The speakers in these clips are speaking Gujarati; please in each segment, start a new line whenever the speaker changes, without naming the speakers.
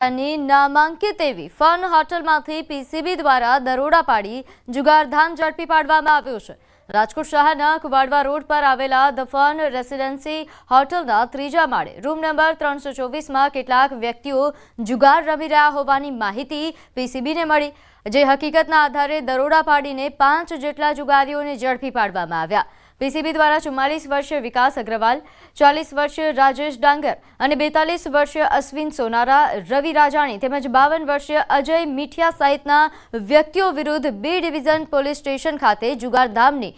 ની નામાંકિત એવી ફન હોટલમાંથી પીસીબી દ્વારા દરોડા પાડી જુગારધામ ઝડપી પાડવામાં આવ્યો છે। રાજકોટ શહેરના કુવાડવા રોડ પર આવેલા ધ ફન રેસિડેન્સી હોટલના ત્રીજા માળે રૂમ નંબર 324માં કેટલાક વ્યક્તિઓ જુગાર રમી રહ્યા હોવાની માહિતી પીસીબીને મળી, જે હકીકતના આધારે દરોડા પાડીને 5 જેટલા જુગારીઓને ઝડપી પાડવામાં આવ્યા। पीसीबी द्वारा 44 वर्षीय विकास अग्रवाल, 40 वर्षीय राजेश डांगर और 42 वर्षीय अश्विन सोनारा, रवि राजाणी तेमज 52 वर्षीय अजय मीठिया सहितना व्यक्तिओं विरुद्ध बी डिविजन पोलीस स्टेशन खाते जुगारधामनी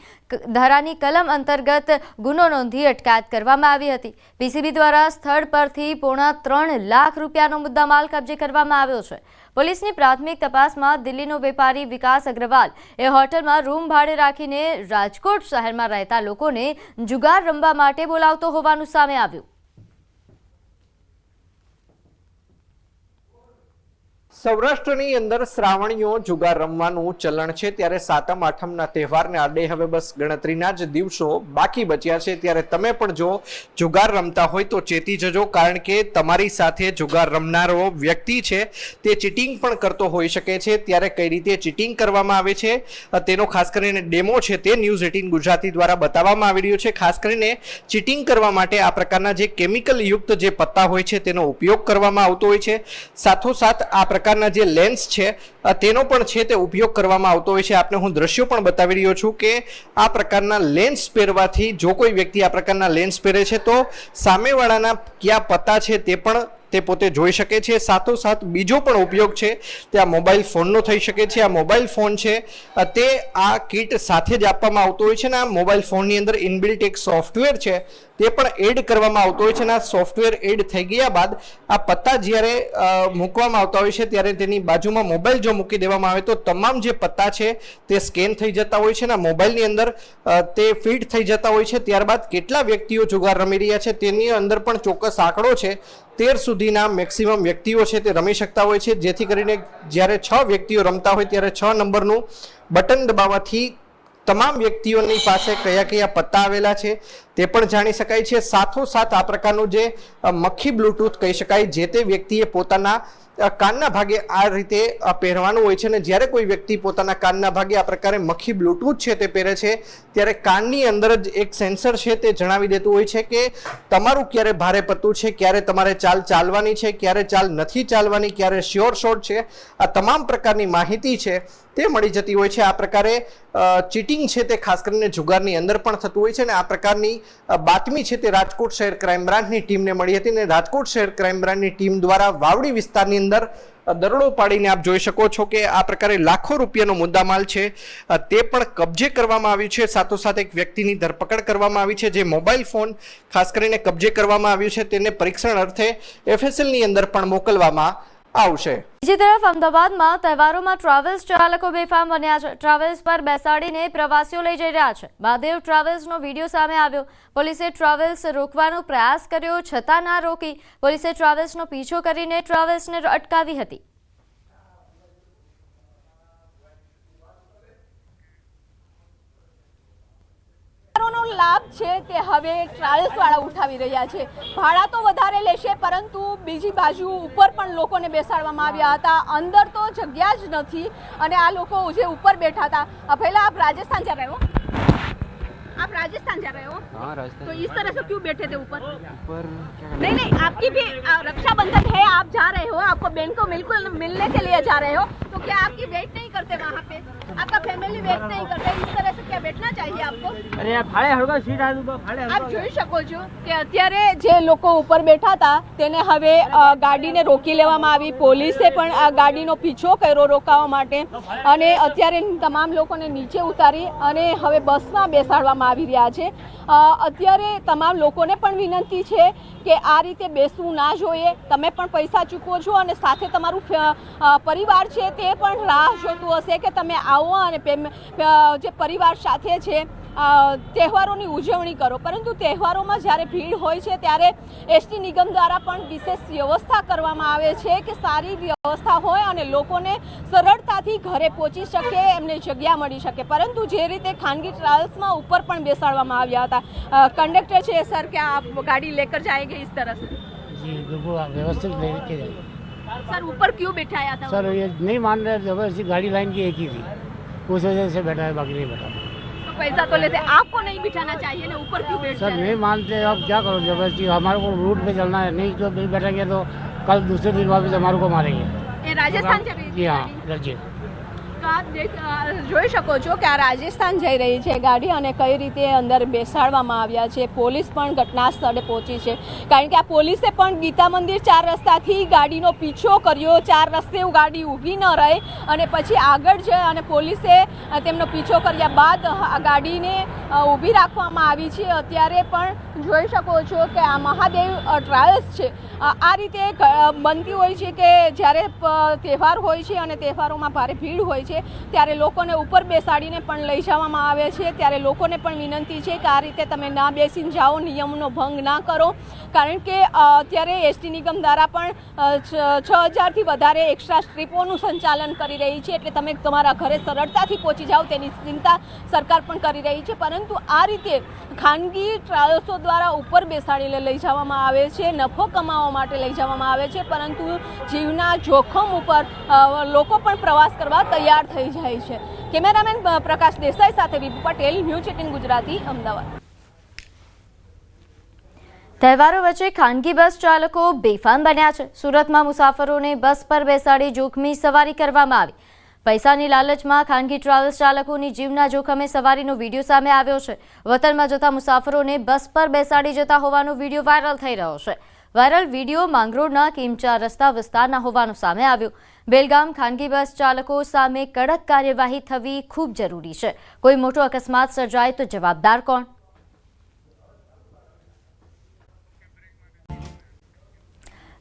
धारानी कलम अंतर्गत गुनो नोंधी अटकायत करवामां आवी हती। पीसीबी द्वारा स्थल परथी 3.25 लाख रूपियानो मुद्दामाल कब्जे करवामां आव्यो छे। पोलीसनी प्राथमिक तपासमां दिल्हीनो वेपारी विकास अग्रवाल ए होटलमां रूम भाड़े राखीने राजकोट शहेरमां રહેતા લોકોને જુગાર રમવા માટે બોલાવતો હોવાનું સામે આવ્યું।
સૌરાષ્ટ્રની અંદર શ્રાવણીઓ જુગાર રમવાનું ચલણ છે, ત્યારે સાતમ આઠમના તહેવારને આડે હવે બસ ગણતરીના જ દિવસો બાકી બચ્યા છે। ત્યારે તમે પણ જો જુગાર રમતા હોય તો ચેતી જજો, કારણ કે તમારી સાથે જુગાર રમનારો વ્યક્તિ છે તે ચીટિંગ પણ કરતો હોઈ શકે છે। ત્યારે કઈ રીતે ચીટિંગ કરવામાં આવે છે તેનો ખાસ કરીને ડેમો છે તે ન્યૂઝ 18 ગુજરાતી દ્વારા બતાવવામાં આવી રહ્યો છે। ખાસ કરીને ચીટિંગ કરવા માટે આ પ્રકારના જે કેમિકલ યુક્ત જે પત્તા હોય છે તેનો ઉપયોગ કરવામાં આવતો હોય છે। સાથોસાથ આ પ્રકારના જે લેન્સ છે તેનો પણ છે તે ઉપયોગ કરવામાં આવતો હોય છે। આપને હું દ્રશ્યો પણ બતાવી રહ્યો છું કે આ પ્રકારના લેન્સ પહેરવાથી જો કોઈ વ્યક્તિ આ પ્રકારના લેન્સ પહેરે છે તો સામેવાળાના કયા પત્તા છે તે પણ તે પોતે જોઈ શકે છે। સાથોસાથ બીજો પણ ઉપયોગ છે તે આ મોબાઈલ ફોનનો થઈ શકે છે। આ મોબાઈલ ફોન છે તે આ કિટ સાથે જ આપવામાં આવતો હોય છે ને આ મોબાઈલ ફોનની અંદર ઇનબિલ્ટ એક સોફ્ટવેર છે તે પણ એડ કરવામાં આવતો હોય છે ને આ સોફ્ટવેર એડ થઈ ગયા બાદ આ પત્તા જ્યારે મૂકવામાં આવતા હોય છે ત્યારે તેની બાજુમાં મોબાઈલ જો મૂકી દેવામાં આવે તો તમામ જે પત્તા છે તે સ્કેન થઈ જતા હોય છે ને મોબાઈલની અંદર તે ફીડ થઈ જતા હોય છે। ત્યારબાદ કેટલા વ્યક્તિઓ જુગાર રમી રહ્યા છે તેની અંદર પણ ચોક્કસ આંકડો છે। 13 સુધીના મેક્સિમમ વ્યક્તિઓ છે તે રમી શકતા હોય છે, જેથી કરીને જ્યારે 6 વ્યક્તિઓ રમતા હોય ત્યારે 6 નંબરનું બટન દબાવવાથી તમામ વ્યક્તિઓની પાસે કયા કયા પત્તા આવેલા છે તે પણ જાણી શકાય છે। સાથોસાથ આ પ્રકારનું જે મક્ખી બ્લૂટૂથ કહી શકાય જે તે વ્યક્તિએ પોતાના કાનના ભાગે આ રીતે પહેરવાનું હોય છે ને જ્યારે કોઈ વ્યક્તિ પોતાના કાનના ભાગે આ પ્રકારે મક્ખી બ્લૂટૂથ છે તે પહેરે છે ત્યારે કાનની અંદર જ એક સેન્સર છે તે જણાવી દેતું હોય છે કે તમારું ક્યારે ભારે પત્તું છે, ક્યારે તમારે ચાલ ચાલવાની છે, ક્યારે ચાલ નથી ચાલવાની, ક્યારે શ્યોર શોટ છે, આ તમામ પ્રકારની માહિતી છે તે મળી જતી હોય છે। આ પ્રકારે ચીટિંગ છે તે ખાસ કરીને જુગારની અંદર પણ થતું હોય છે ને આ પ્રકારની બાતમી છે તે રાજકોટ શહેર ક્રાઇમ બ્રાન્ચની ટીમને મળી હતી ને રાજકોટ શહેર ક્રાઇમ બ્રાન્ચની ટીમ દ્વારા વાવડી વિસ્તારની અંદર દરોડો પાડીને આપ જોઈ શકો છો કે આ પ્રકારે લાખો રૂપિયાનો મુદ્દામાલ છે તે પણ કબજે કરવામાં આવ્યું છે। સાથોસાથ એક વ્યક્તિની ધરપકડ કરવામાં આવી છે, જે મોબાઈલ ફોન ખાસ કરીને કબજે કરવામાં આવ્યું છે તેને પરીક્ષણ અર્થે FSLની અંદર પણ મોકલવામાં આવશે।
બીજી તરફ અમદાવાદમાં તહેવારોમાં ટ્રાવેલ્સ ચાલકો બેફામ બન્યા છે। ટ્રાવેલ્સ પર બેસાડીને પ્રવાસીઓ લઈ જઈ રહ્યા છે। મહાદેવ ટ્રાવેલ્સનો વિડીયો સામે આવ્યો। પોલીસે ટ્રાવેલ્સ રોકવાનો પ્રયાસ કર્યો છતાં ના રોકી। પોલીસે ટ્રાવેલ્સનો પીછો કરીને ટ્રાવેલ્સને અટકાવી હતી।
લાભ છે તે હવે ટ્રાવેલ્સ વાળા ઉઠાવી રહ્યા છે। ભાડા તો વધારે લેશે, પરંતુ બીજી બાજુ ઉપર પણ લોકોને બેસાડવામાં આવ્યા હતા। અંદર તો જગ્યા જ નથી અને આ લોકો જે ઉપર બેઠા હતા। પહેલા આપ રાજસ્થાन जा रहे हो? आप राजस्थान जा रहे हो? हाँ, राजस्थान। तो इस तरह से क्यों बैठे थे ऊपर? नहीं, आपकी भी रक्षाबंधन है, आप जा रहे हो, आपको बहन को बिल्कुल मिलने के लिए जा रहे हो, तो क्या आपकी वेट नहीं करते वहाँ पे? आपका फैमिली वेट नहीं करते? इस तरह से क्या बैठना चाहिए आपको?
अरे भाड़े हड़का सीट
આપ જોઈ શકો છો કે અત્યારે જે લોકો ઉપર બેઠા હતા તેને હવે ગાડીને રોકી લેવામાં આવી। પોલીસે પણ આ ગાડીનો પીછો કર્યો રોકાવા માટે અને અત્યારે તમામ લોકોને નીચે ઉતારી અને હવે બસમાં બેસાડવામાં આવી રહ્યા છે। અત્યારે તમામ લોકોને પણ વિનંતી છે કે આ રીતે બેસવું ના જોઈએ। તમે પણ પૈસા ચૂકવો છો અને સાથે તમારું પરિવાર છે તે પણ રાહ જોતું હશે કે તમે આવો અને જે પરિવાર સાથે છે તહેવારોની ઉજવણી કરો। પરંતુ તહેવારોમાં જ્યારે ભીડ હોય છે ત્યારે એસટી નિગમ દ્વારા પણ વિશેષ વ્યવસ્થા કરવામાં આવે છે કે સારી વ્યવસ્થા હોય અને લોકોને સરળતાથી ઘરે પહોંચી શકે, એમને જગ્યા મળી શકે। પરંતુ જે રીતે ખાનગી ટ્રાવેલ્સમાં ઉપર પણ બેસાડવામાં આવ્યા હતા। કંડક્ટર છે સર, क्या आप गाड़ी लेकर जाएंगे इस तरह से?
जी बिल्कुल व्यवस्थित लेके जाएंगे।
सर ऊपर क्यों बिठाया था?
सर ये नहीं मान रहे, जबरदस्ती गाड़ी लाइन की एक ही थी, उस वजह से बैठा है, बाकी नहीं बैठा।
तो पैसा तो लेते, आपको नहीं बिठाना चाहिए ना, ऊपर क्यों बैठ
सर
रहे हैं?
नहीं मानते, अब क्या करो, जबरदस्ती हमारे को रूट पे चलना है, नहीं तो नहीं बैठेंगे तो कल दूसरे दिन वापस हमारे को मारेंगे।
ये राजस्थान जઈ રહી
जी हाँ,
છે
रजिए।
તો આપ જોઈ શકો છો કે આ રાજસ્થાન જઈ રહી છે ગાડી અને કઈ રીતે અંદર બેસાડવામાં આવ્યા છે। પોલીસ પણ ઘટના સ્થળે પહોંચી છે, કારણ કે આ પોલીસે પણ ગીતા મંદિર 4 રસ્તાથી ગાડીનો પીછો કર્યો, 4 રસ્તે ગાડી ઊભી ન રહે અને પછી આગળ જાય અને પોલીસે તેમનો પીછો કર્યા બાદ આ ગાડીને ઊભી રાખવામાં આવી છે। અત્યારે પણ જોઈ શકો છો કે આ મહાદેવ ટ્રાવેલ્સ છે આ રીતે બનતી હોય છે કે જ્યારે તહેવાર હોય છે અને તહેવારોમાં ભારે ભીડ હોય છે ત્યારે લોકોને ઉપર બેસાડીને પણ લઈ જવામાં આવે છે। ત્યારે લોકોને પણ વિનંતી છે કે આ રીતે તમે ના બેસીને જાઓ, નિયમનો ભંગ ના કરો, કારણ કે અત્યારે એસટી નિગમ દ્વારા પણ 6000થી વધારે એક્સ્ટ્રા ટ્રીપોનું સંચાલન કરી રહી છે, એટલે તમે તમારા ઘરે સરળતાથી પહોંચી જાઓ તેની ચિંતા સરકાર પણ કરી રહી છે। પરંતુ આ રીતે ખાનગી ટ્રાવેલ્સો દ્વારા ઉપર બેસાડીને લઈ જવામાં આવે છે, નફો કમાવા માટે લઈ જવામાં આવે છે, પરંતુ જીવના જોખમ ઉપર લોકો પણ પ્રવાસ કરવા તૈયાર થઈ જાય છે। કેમેરામેન પ્રકાશ દેસાઈ સાથે વિભુ પટેલ, ન્યૂઝ 18 ગુજરાતી, અમદાવાદ।
તહેવારો વચ્ચે ખાનગી બસ ચાલકો બેફામ બન્યા છે। સુરતમાં મુસાફરોને બસ પર બેસાડી જોખમી સવારી કરવામાં આવી। પૈસાની લાલચમાં ખાનગી ટ્રાવેલ્સ ચાલકોની જીવના જોખમે સવારીનો વિડીયો સામે આવ્યો છે। વતનમાં જતા મુસાફરોને બસ પર બેસાડી જતા હોવાનો વિડીયો વાયરલ થઈ રહ્યો છે। વાયરલ વિડીયો માંગરોળના કિમચા રસ્તા વિસ્તારના હોવાનું સામે આવ્યું। બેલગામ ખાનગી બસ ચાલકો સામે કડક કાર્યવાહી થવી ખૂબ જરૂરી છે। કોઈ મોટો અકસ્માત સર્જાય તો જવાબદાર કોણ?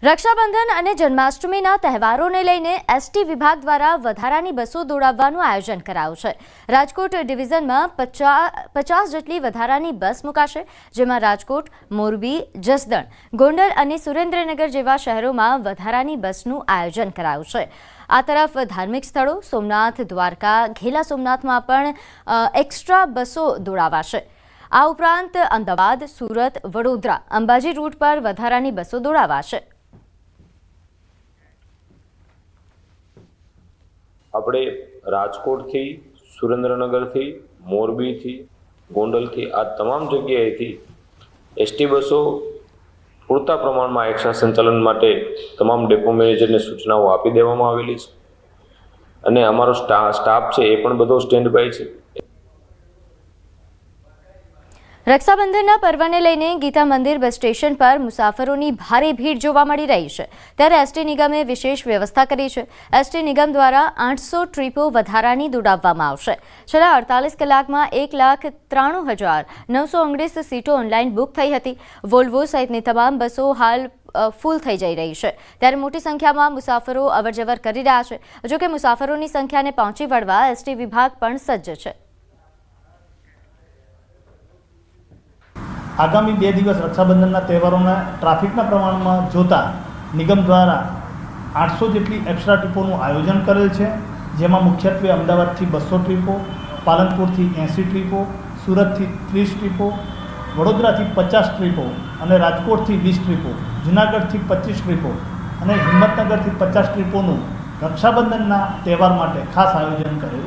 રક્ષાબંધન અને જન્માષ્ટમીના તહેવારોને લઈને એસટી વિભાગ દ્વારા વધારાની બસો દોડાવવાનું આયોજન કરાયું છે। રાજકોટ ડિવિઝનમાં 50 જેટલી વધારાની બસ મુકાશે, જેમાં રાજકોટ, મોરબી, જસદણ, ગોંડલ અને સુરેન્દ્રનગર જેવા શહેરોમાં વધારાની બસનું આયોજન કરાયું છે। આ તરફ ધાર્મિક સ્થળો સોમનાથ, દ્વારકા, ઘેલા સોમનાથમાં પણ એક્સ્ટ્રા બસો દોડાવાશે। આ ઉપરાંત અમદાવાદ, સુરત, વડોદરા, અંબાજી રૂટ પર વધારાની બસો દોડાવાશે।
આપણે રાજકોટથી, સુરેન્દ્રનગરથી, મોરબીથી, ગોંડલથી આ તમામ જગ્યાએથી એસટી બસો પૂરતા પ્રમાણમાં એક્સ્ટ્રા સંચાલન માટે તમામ ડેપો મેનેજરને સૂચનાઓ આપી દેવામાં આવેલી છે અને અમારો સ્ટાફ છે એ પણ બધો સ્ટેન્ડ બાય છે।
રક્ષાબંધનના પર્વને લઈને ગીતા મંદિર બસ સ્ટેશન પર મુસાફરોની ભારે ભીડ જોવા મળી રહી છે, ત્યારે એસટી નિગમે વિશેષ વ્યવસ્થા કરી છે। એસટી નિગમ દ્વારા 800 ટ્રીપો વધારાની દોડાવવામાં આવશે। છેલ્લા 48 કલાકમાં 1,93,919 સીટો ઓનલાઈન બુક થઈ હતી। વોલ્વો સહિતની તમામ બસો હાલ ફૂલ થઈ જઈ રહી છે, ત્યારે મોટી સંખ્યામાં મુસાફરો અવરજવર કરી રહ્યા છે। જોકે મુસાફરોની સંખ્યાને પહોંચી વળવા એસટી વિભાગ પણ સજ્જ છે।
આગામી 2 દિવસ રક્ષાબંધનના તહેવારોના ટ્રાફિકના પ્રમાણમાં જોતા નિગમ દ્વારા 800 જેટલી એક્સ્ટ્રા ટ્રીપોનું આયોજન કરેલ છે, જેમાં મુખ્યત્વે અમદાવાદથી 200 ટ્રીપો, પાલનપુરથી 80 ટ્રીપો, સુરતથી 30 ટ્રીપો, વડોદરાથી 50 ટ્રીપો અને રાજકોટથી 20 ટ્રીપો, જૂનાગઢથી 25 ટ્રીપો અને હિંમતનગરથી 50 ટ્રીપોનું રક્ષાબંધનના તહેવાર માટે ખાસ આયોજન કરેલ